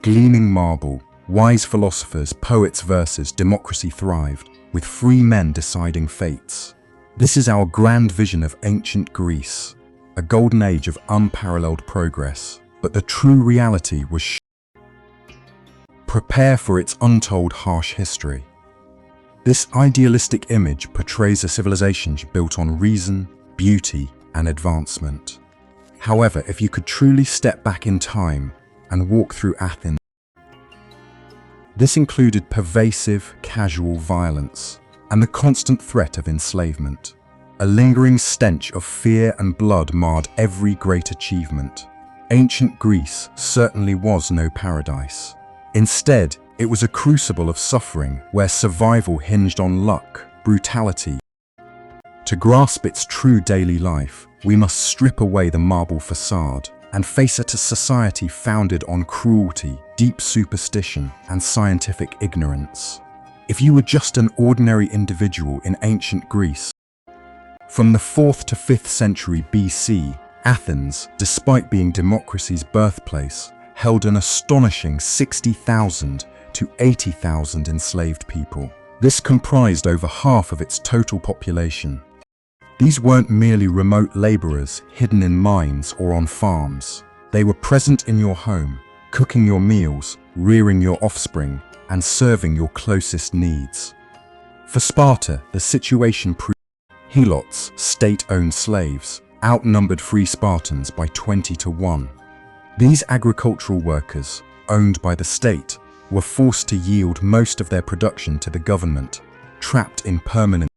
Gleaming marble, wise philosophers, poets versus democracy thrived, with free men deciding fates. This is our grand vision of ancient Greece, a golden age of unparalleled progress. But the true reality was prepare for its untold harsh history. This idealistic image portrays a civilization built on reason, beauty, and advancement. However, if you could truly step back in time and walk through Athens, this included pervasive, casual violence and the constant threat of enslavement. A lingering stench of fear and blood marred every great achievement. Ancient Greece certainly was no paradise. Instead, it was a crucible of suffering where survival hinged on luck, brutality. To grasp its true daily life, we must strip away the marble facade and face a society founded on cruelty, deep superstition, and scientific ignorance. If you were just an ordinary individual in ancient Greece, from the 4th to 5th century BC, Athens, despite being democracy's birthplace, held an astonishing 60,000 to 80,000 enslaved people. This comprised over half of its total population. These weren't merely remote laborers hidden in mines or on farms. They were present in your home, cooking your meals, rearing your offspring, and serving your closest needs. For Sparta, the situation proved Helots, state-owned slaves, outnumbered free Spartans by 20 to 1. These agricultural workers, owned by the state, were forced to yield most of their production to the government, trapped in permanent.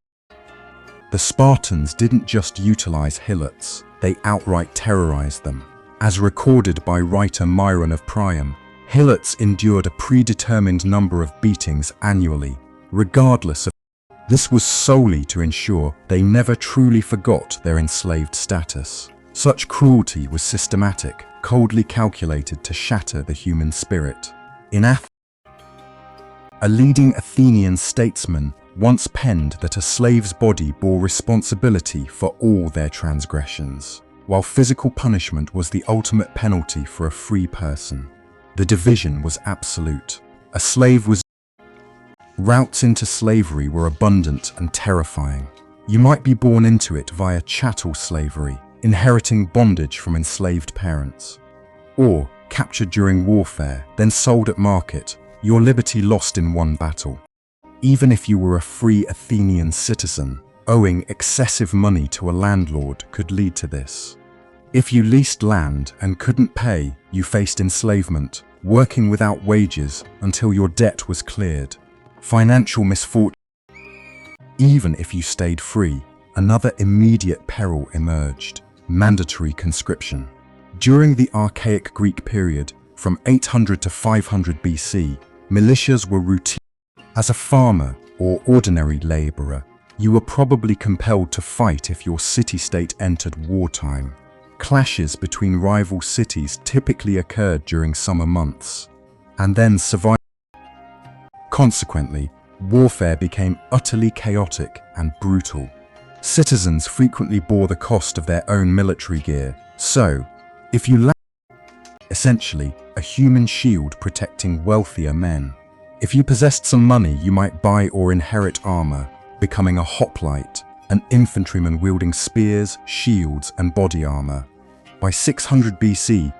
The Spartans didn't just utilize Helots, they outright terrorized them. As recorded by writer Myron of Priam, Helots endured a predetermined number of beatings annually, regardless of. This was solely to ensure they never truly forgot their enslaved status. Such cruelty was systematic, coldly calculated to shatter the human spirit. In Athens, a leading Athenian statesman once penned that a slave's body bore responsibility for all their transgressions, while physical punishment was the ultimate penalty for a free person. The division was absolute. A slave was. Routes into slavery were abundant and terrifying. You might be born into it via chattel slavery, inheriting bondage from enslaved parents, or captured during warfare, then sold at market, your liberty lost in one battle. Even if you were a free Athenian citizen, owing excessive money to a landlord could lead to this. If you leased land and couldn't pay, you faced enslavement, working without wages until your debt was cleared. Financial misfortune. Even if you stayed free, another immediate peril emerged: mandatory conscription. During the archaic Greek period, from 800 to 500 BC, militias were routine. As a farmer or ordinary laborer, you were probably compelled to fight if your city-state entered wartime. Clashes between rival cities typically occurred during summer months, and then survived. Consequently, warfare became utterly chaotic and brutal. Citizens frequently bore the cost of their own military gear, so, if you lacked, essentially, a human shield protecting wealthier men. If you possessed some money, you might buy or inherit armor, becoming a hoplite, an infantryman wielding spears, shields, and body armor. By 600 BC,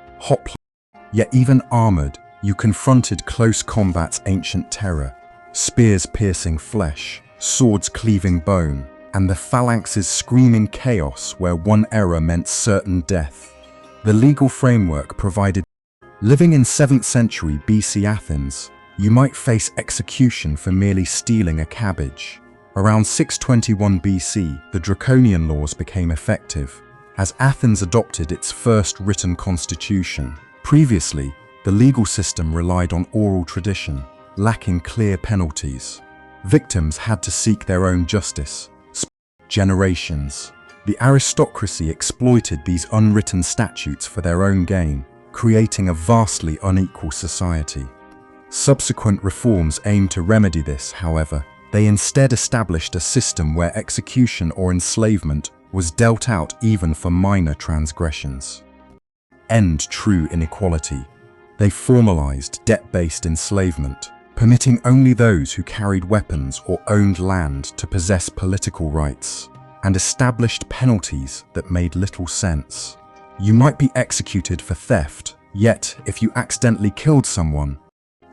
yet even armored, you confronted close combat's ancient terror: spears piercing flesh, swords cleaving bone, and the phalanx's screaming chaos where one error meant certain death. The legal framework provided. Living in 7th century BC Athens, you might face execution for merely stealing a cabbage. Around 621 BC, the Draconian laws became effective, as Athens adopted its first written constitution. Previously, the legal system relied on oral tradition, lacking clear penalties. Victims had to seek their own justice. Generations. The aristocracy exploited these unwritten statutes for their own gain, creating a vastly unequal society. Subsequent reforms aimed to remedy this, however. They instead established a system where execution or enslavement was dealt out even for minor transgressions. End true inequality. They formalized debt-based enslavement, permitting only those who carried weapons or owned land to possess political rights, and established penalties that made little sense. You might be executed for theft, yet if you accidentally killed someone,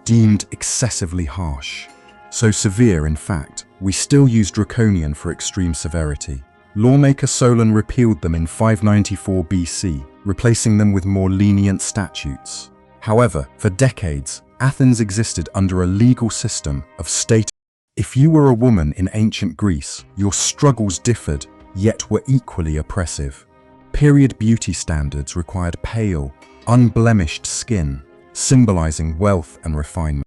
deemed excessively harsh. So severe, in fact, we still use Draconian for extreme severity. Lawmaker Solon repealed them in 594 BC, replacing them with more lenient statutes. However, for decades, Athens existed under a legal system of state. If you were a woman in ancient Greece, your struggles differed, yet were equally oppressive. Period beauty standards required pale, unblemished skin, symbolizing wealth and refinement.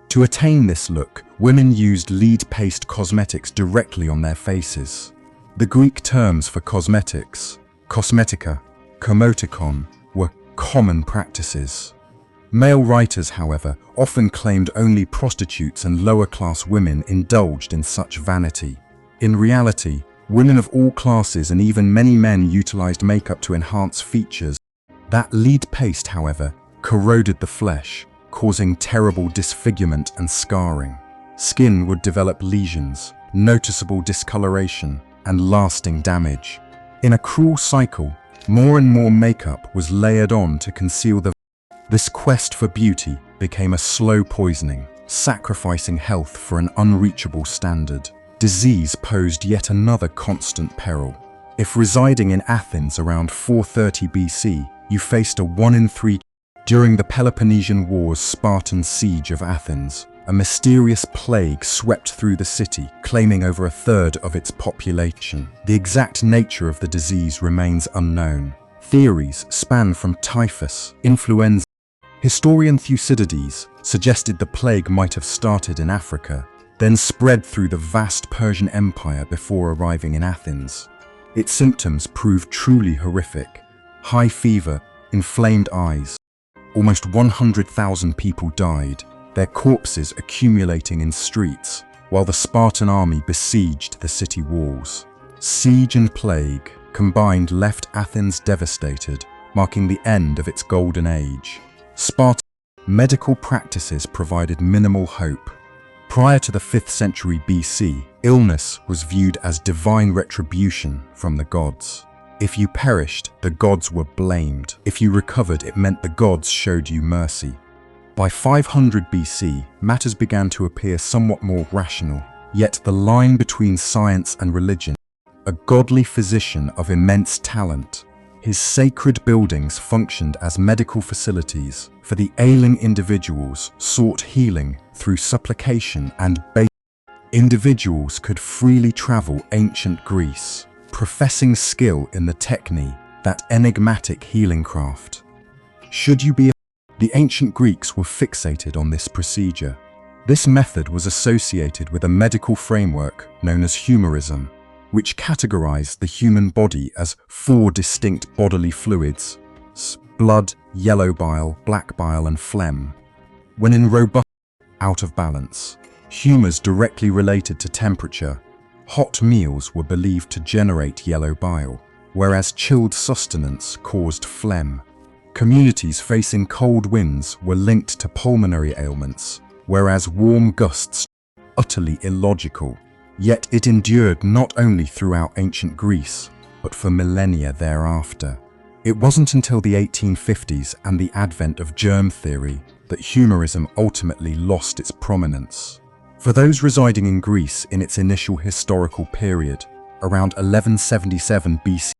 To attain this look, women used lead-paste cosmetics directly on their faces. The Greek terms for cosmetics, kosmetika, komotikon, were common practices. Male writers, however, often claimed only prostitutes and lower-class women indulged in such vanity. In reality, women of all classes and even many men utilized makeup to enhance features. That lead paste, however, corroded the flesh, causing terrible disfigurement and scarring. Skin would develop lesions, noticeable discoloration, and lasting damage. In a cruel cycle, more and more makeup was layered on to conceal the. This quest for beauty became a slow poisoning, sacrificing health for an unreachable standard. Disease posed yet another constant peril. If residing in Athens around 430 BC, you faced a 1 in 3. During the Peloponnesian War's Spartan siege of Athens, a mysterious plague swept through the city, claiming over a third of its population. The exact nature of the disease remains unknown. Theories span from typhus, influenza. Historian Thucydides suggested the plague might have started in Africa, then spread through the vast Persian Empire before arriving in Athens. Its symptoms proved truly horrific: high fever, inflamed eyes. Almost 100,000 people died, their corpses accumulating in streets, while the Spartan army besieged the city walls. Siege and plague combined left Athens devastated, marking the end of its golden age. Sparta. Medical practices provided minimal hope. Prior to the 5th century BC, illness was viewed as divine retribution from the gods. If you perished, the gods were blamed. If you recovered, it meant the gods showed you mercy. By 500 BC, matters began to appear somewhat more rational, yet the line between science and religion. A godly physician of immense talent, his sacred buildings functioned as medical facilities for the ailing individuals sought healing through supplication and individuals could freely travel ancient Greece, professing skill in the techne, that enigmatic healing craft. Should you be The ancient Greeks were fixated on this procedure. This method was associated with a medical framework known as humorism, which categorized the human body as 4 distinct bodily fluids: blood, yellow bile, black bile, and phlegm. When in robust, out of balance, humors directly related to temperature. Hot meals were believed to generate yellow bile, whereas chilled sustenance caused phlegm. Communities facing cold winds were linked to pulmonary ailments, whereas warm gusts utterly illogical. Yet it endured not only throughout ancient Greece, but for millennia thereafter. It wasn't until the 1850s and the advent of germ theory that humorism ultimately lost its prominence. For those residing in Greece in its initial historical period, around 1177 BC,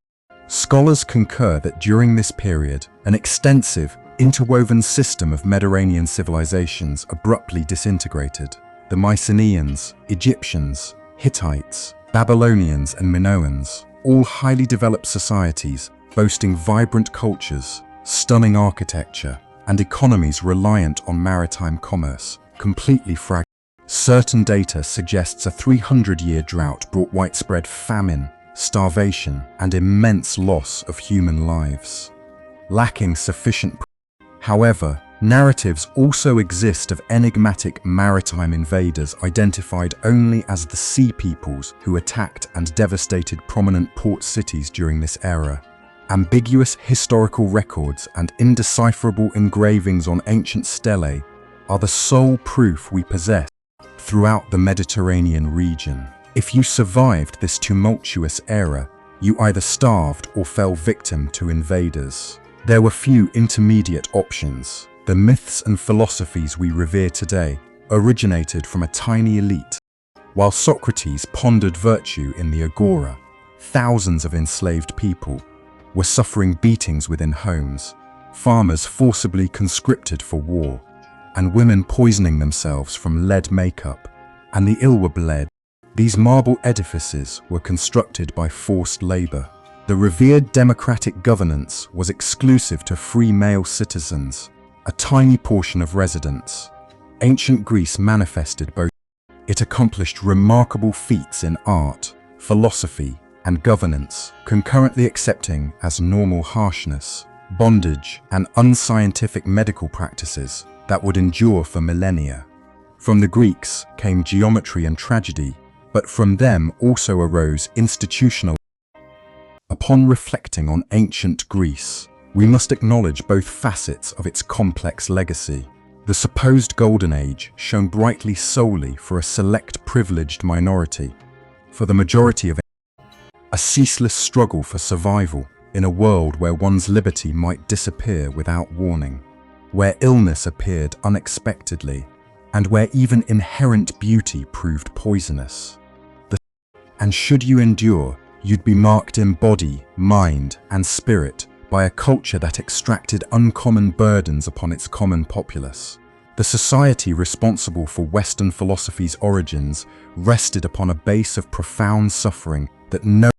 scholars concur that during this period, an extensive, interwoven system of Mediterranean civilizations abruptly disintegrated. The Mycenaeans, Egyptians, Hittites, Babylonians, and Minoans, all highly developed societies boasting vibrant cultures, stunning architecture, and economies reliant on maritime commerce, completely fragmented. Certain data suggests a 300-year drought brought widespread famine, starvation, and immense loss of human lives. Lacking sufficient. However, narratives also exist of enigmatic maritime invaders identified only as the Sea Peoples who attacked and devastated prominent port cities during this era. Ambiguous historical records and indecipherable engravings on ancient stelae are the sole proof we possess throughout the Mediterranean region. If you survived this tumultuous era, you either starved or fell victim to invaders. There were few intermediate options. The myths and philosophies we revere today originated from a tiny elite. While Socrates pondered virtue in the agora, thousands of enslaved people were suffering beatings within homes, farmers forcibly conscripted for war, and women poisoning themselves from lead makeup, and the ill were bled. These marble edifices were constructed by forced labor. The revered democratic governance was exclusive to free male citizens, a tiny portion of residents. Ancient Greece manifested both. It accomplished remarkable feats in art, philosophy, and governance, concurrently accepting as normal harshness, bondage, and unscientific medical practices that would endure for millennia. From the Greeks came geometry and tragedy, but from them also arose institutional. Upon reflecting on ancient Greece, we must acknowledge both facets of its complex legacy. The supposed Golden Age shone brightly solely for a select privileged minority. For the majority of it, a ceaseless struggle for survival in a world where one's liberty might disappear without warning, where illness appeared unexpectedly, and where even inherent beauty proved poisonous. And should you endure, you'd be marked in body, mind, and spirit by a culture that extracted uncommon burdens upon its common populace. The society responsible for Western philosophy's origins rested upon a base of profound suffering that no